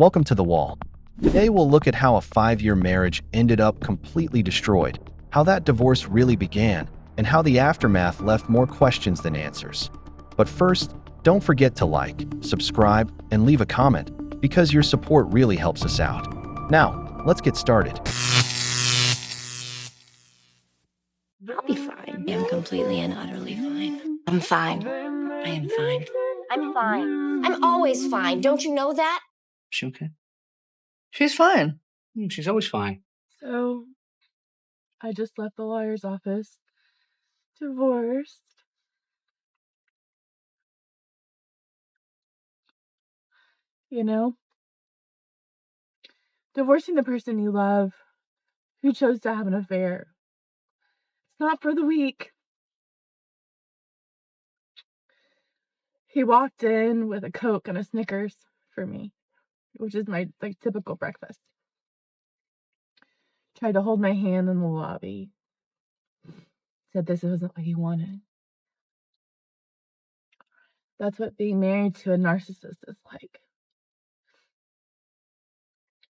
Welcome to The Wall. Today we'll look at how a 5-year marriage ended up completely destroyed, how that divorce really began, and how the aftermath left more questions than answers. But first, don't forget to like, subscribe, and leave a comment, because your support really helps us out. Now, let's get started. I'll be fine. I'm completely and utterly fine. I'm fine. I am fine. I'm fine. I'm always fine. Don't you know that? She okay? She's fine. She's always fine. So, I just left the lawyer's office. Divorced. You know? Divorcing the person you love who chose to have an affair. It's not for the weak. He walked in with a Coke and a Snickers for me, which is my typical breakfast. Tried to hold my hand in the lobby. Said this wasn't what he wanted. That's what being married to a narcissist is like.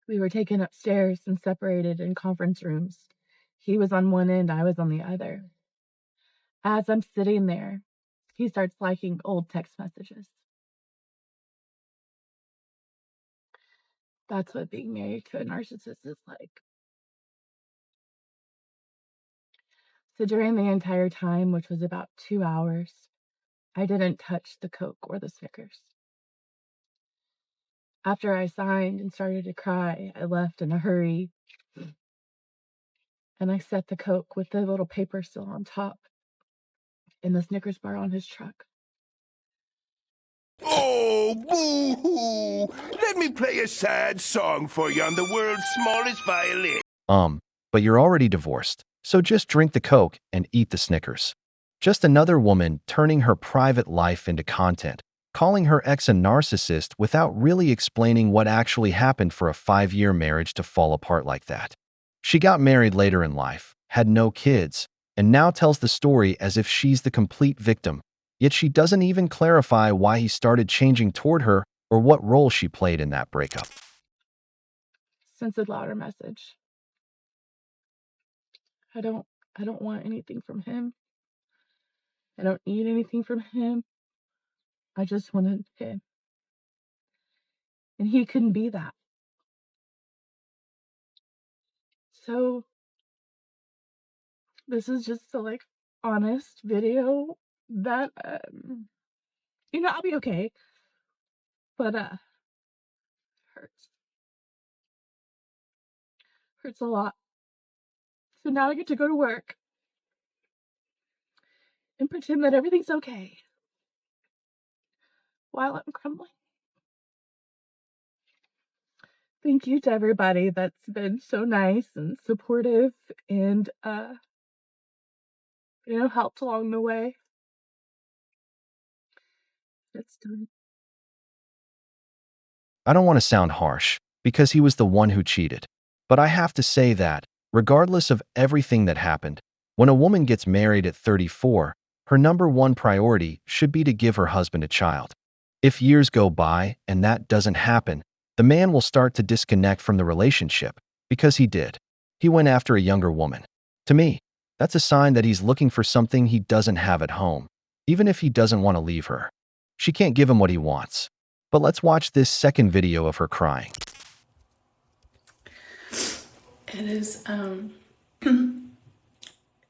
We were taken upstairs and separated in conference rooms. He was on one end, I was on the other. As I'm sitting there, he starts liking old text messages. That's what being married to a narcissist is like. So during the entire time, which was about 2 hours, I didn't touch the Coke or the Snickers. After I signed and started to cry, I left in a hurry. And I set the Coke with the little paper still on top and the Snickers bar on his truck. Oh, boo-hoo! Let me play a sad song for you on the world's smallest violin. But you're already divorced, so just drink the Coke and eat the Snickers. Just another woman turning her private life into content, calling her ex a narcissist without really explaining what actually happened for a 5-year marriage to fall apart like that. She got married later in life, had no kids, and now tells the story as if she's the complete victim. Yet she doesn't even clarify why he started changing toward her or what role she played in that breakup. Sends a louder message. I don't want anything from him. I don't need anything from him. I just wanted him. And he couldn't be that. So this is just a honest video that I'll be okay. But hurts. Hurts a lot. So now I get to go to work and pretend that everything's okay while I'm crumbling. Thank you to everybody that's been so nice and supportive and helped along the way. It's done. I don't want to sound harsh, because he was the one who cheated. But I have to say that, regardless of everything that happened, when a woman gets married at 34, her number one priority should be to give her husband a child. If years go by and that doesn't happen, the man will start to disconnect from the relationship, because he did. He went after a younger woman. To me, that's a sign that he's looking for something he doesn't have at home, even if he doesn't want to leave her. She can't give him what he wants. But let's watch this second video of her crying. It is,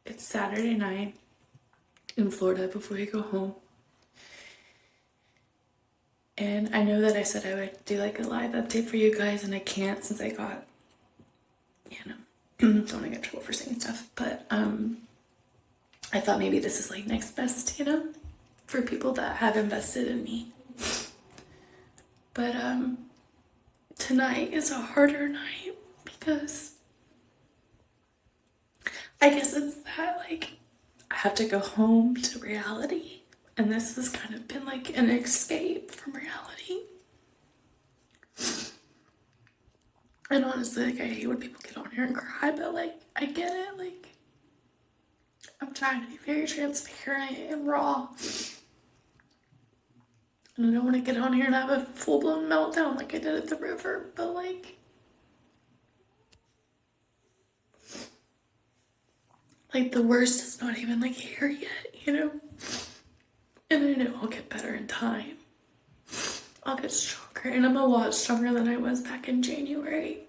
it's Saturday night in Florida before I go home. And I know that I said I would do a live update for you guys, and I can't since I got, don't want to get in trouble for saying stuff. But I thought maybe this is next best, for people that have invested in me. But tonight is a harder night because I guess it's that I have to go home to reality, and this has kind of been an escape from reality. And honestly, I hate when people get on here and cry, but I get it. I'm trying to be very transparent and raw. And I don't want to get on here and have a full-blown meltdown like I did at the river, but like the worst is not even like here yet, you know? And I know I'll get better in time. I'll get stronger, and I'm a lot stronger than I was back in January.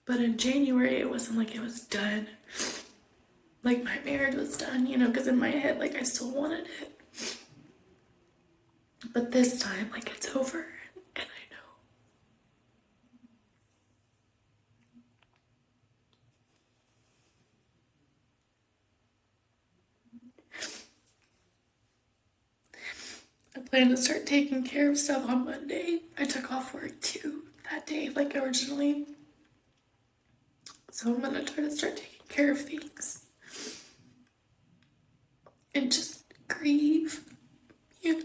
But in January, it wasn't like it was done. Like my marriage was done, you know, because in my head, like I still wanted it. But this time, like it's over, and I know. I plan to start taking care of stuff on Monday. I took off work too that day, like originally. So I'm gonna try to start taking care of things. And just grieve, you know.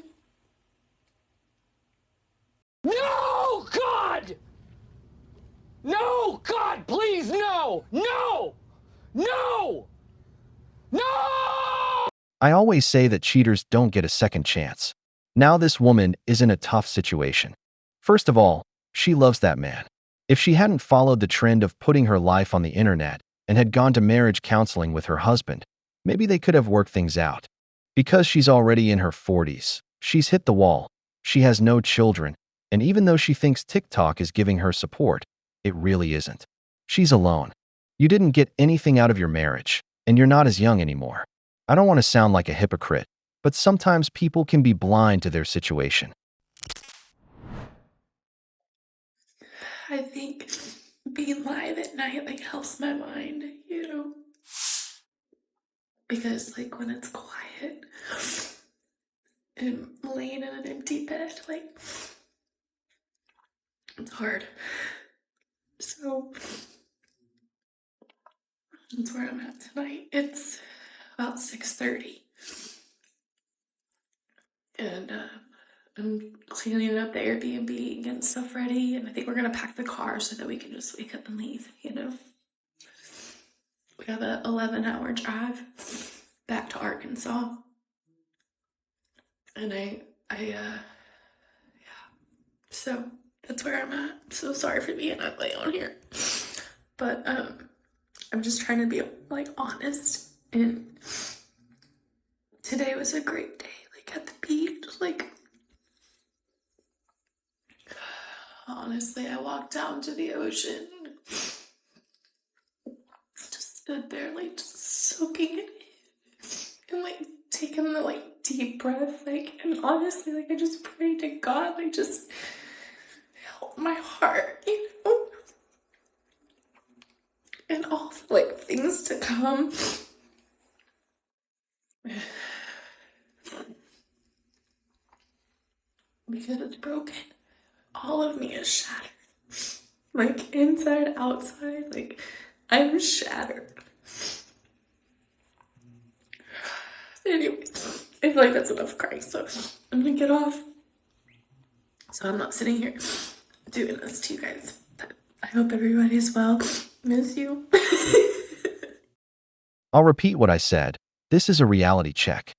No, God! No, God, please, no! No! No! No! I always say that cheaters don't get a second chance. Now this woman is in a tough situation. First of all, she loves that man. If she hadn't followed the trend of putting her life on the internet and had gone to marriage counseling with her husband, maybe they could have worked things out. Because she's already in her 40s, she's hit the wall, she has no children, and even though she thinks TikTok is giving her support, it really isn't. She's alone. You didn't get anything out of your marriage, and you're not as young anymore. I don't want to sound like a hypocrite, but sometimes people can be blind to their situation. I think being live at night like helps my mind, you know. Because like when it's quiet and I'm laying in an empty bed, like it's hard. So that's where I'm at tonight. It's about 6:30. And I'm cleaning up the Airbnb, getting stuff ready, and I think we're gonna pack the car so that we can just wake up and leave, you know. We have a 11-hour drive back to Arkansas. And yeah. So that's where I'm at. So sorry for being ugly on here. But I'm just trying to be like honest, and today was a great day, like at the beach, like honestly, I walked down to the ocean, just stood there like just soaking it in and like taking the like deep breath, like, and honestly, like I just prayed to God, like just help my heart, you know, and all the like things to come. Because it's broken. All of me is shattered. Like inside, outside, like I'm shattered. Anyway, I feel like that's enough crying, so I'm gonna get off. So I'm not sitting here doing this to you guys. But I hope everybody's well. Miss you. I'll repeat what I said. This is a reality check.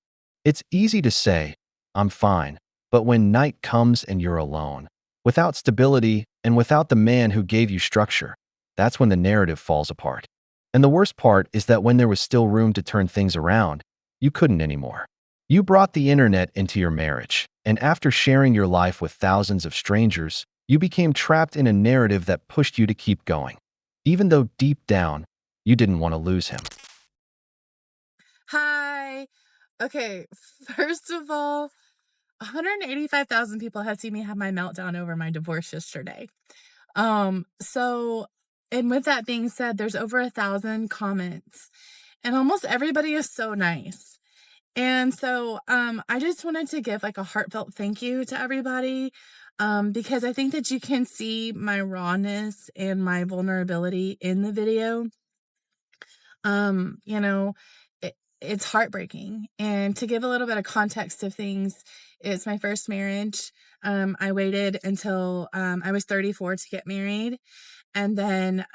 It's easy to say, I'm fine, but when night comes and you're alone, without stability and without the man who gave you structure, that's when the narrative falls apart. And the worst part is that when there was still room to turn things around, you couldn't anymore. You brought the internet into your marriage, and after sharing your life with thousands of strangers, you became trapped in a narrative that pushed you to keep going, even though deep down, you didn't want to lose him. Hi. Okay, first of all, 185,000 people had seen me have my meltdown over my divorce yesterday. And with that being said, there's over 1,000 comments, and almost everybody is so nice. And so, I just wanted to give like a heartfelt thank you to everybody, because I think that you can see my rawness and my vulnerability in the video. You know, it's heartbreaking. And to give a little bit of context of things, it's my first marriage. I waited until I was 34 to get married. And then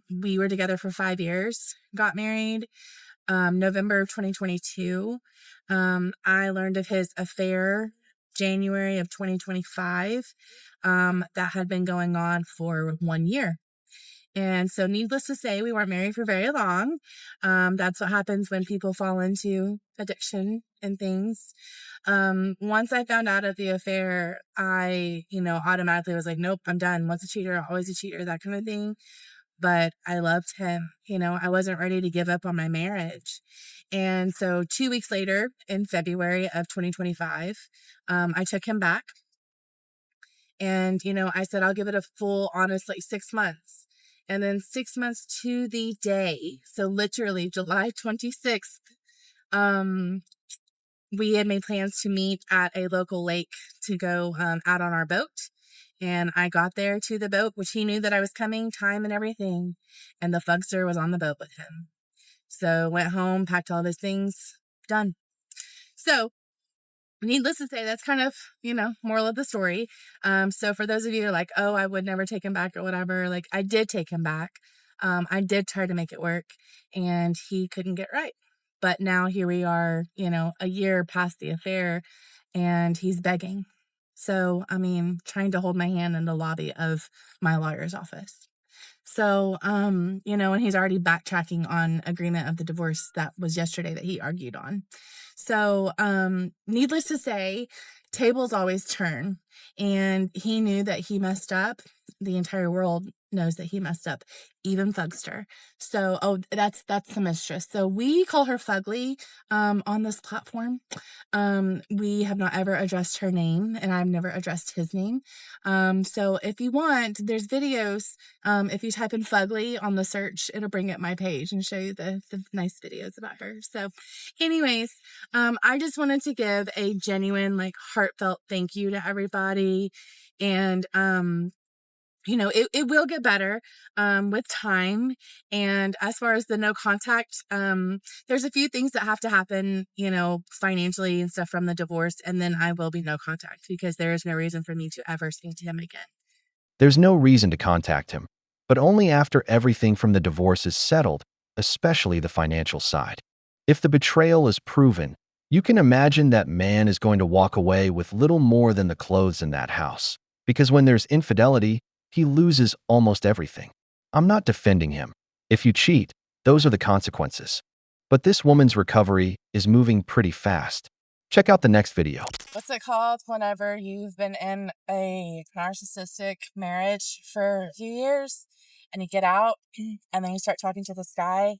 we were together for 5 years, got married. November of 2022, I learned of his affair January of 2025, that had been going on for 1 year. And so needless to say, we weren't married for very long. That's what happens when people fall into addiction and things. Once I found out of the affair, I, automatically was like, nope, I'm done. Once a cheater, always a cheater, that kind of thing. But I loved him. I wasn't ready to give up on my marriage. And so 2 weeks later, in February of 2025, I took him back. And, I said, I'll give it a full, honest, 6 months. And then 6 months to the day, so literally July 26th, we had made plans to meet at a local lake to go out on our boat. And I got there to the boat, which he knew that I was coming, time and everything. And the Fugster was on the boat with him. So went home, packed all of his things, done. So needless to say, that's kind of, moral of the story. So for those of you who are like, oh, I would never take him back or whatever, I did take him back. I did try to make it work and he couldn't get right. But now here we are, a year past the affair and he's begging. So, trying to hold my hand in the lobby of my lawyer's office. So, and he's already backtracking on agreement of the divorce that was yesterday that he argued on. So, needless to say, tables always turn, and he knew that he messed up. The entire world knows that he messed up, even Fugster. So, that's the mistress. So we call her Fugly, on this platform. We have not ever addressed her name, and I've never addressed his name. So if you want, there's videos. If you type in Fugly on the search, it'll bring up my page and show you the nice videos about her. So anyways, I just wanted to give a genuine, heartfelt thank you to everybody. And, it will get better with time. And as far as the no contact, there's a few things that have to happen, financially and stuff from the divorce. And then I will be no contact because there is no reason for me to ever speak to him again. There's no reason to contact him, but only after everything from the divorce is settled, especially the financial side. If the betrayal is proven, you can imagine that man is going to walk away with little more than the clothes in that house. Because when there's infidelity, he loses almost everything. I'm not defending him. If you cheat, those are the consequences. But this woman's recovery is moving pretty fast. Check out the next video. What's it called whenever you've been in a narcissistic marriage for a few years and you get out and then you start talking to this guy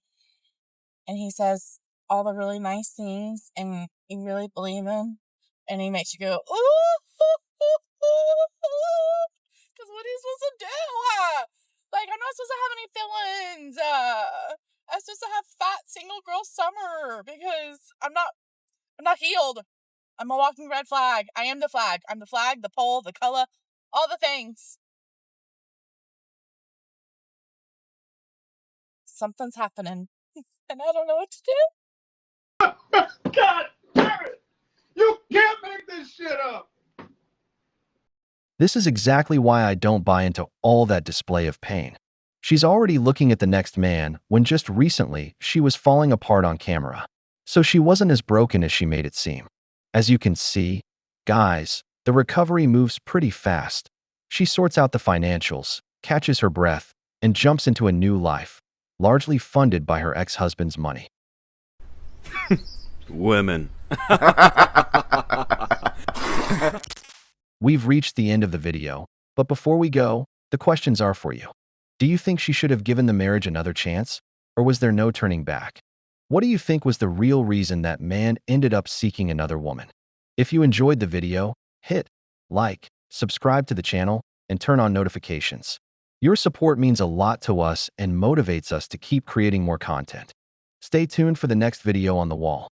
and he says all the really nice things and you really believe him and he makes you go, ooh, because what are you supposed to do? I'm not supposed to have any feelings. I'm supposed to have fat single girl summer because I'm not healed. I'm a walking red flag. I am the flag. I'm the flag, the pole, the color, all the things. Something's happening, and I don't know what to do. God damn it! You can't make this shit up! This is exactly why I don't buy into all that display of pain. She's already looking at the next man when just recently she was falling apart on camera. So she wasn't as broken as she made it seem. As you can see, guys, the recovery moves pretty fast. She sorts out the financials, catches her breath, and jumps into a new life, largely funded by her ex-husband's money. Women. We've reached the end of the video, but before we go, the questions are for you. Do you think she should have given the marriage another chance, or was there no turning back? What do you think was the real reason that man ended up seeking another woman? If you enjoyed the video, hit like, subscribe to the channel, and turn on notifications. Your support means a lot to us and motivates us to keep creating more content. Stay tuned for the next video on the wall.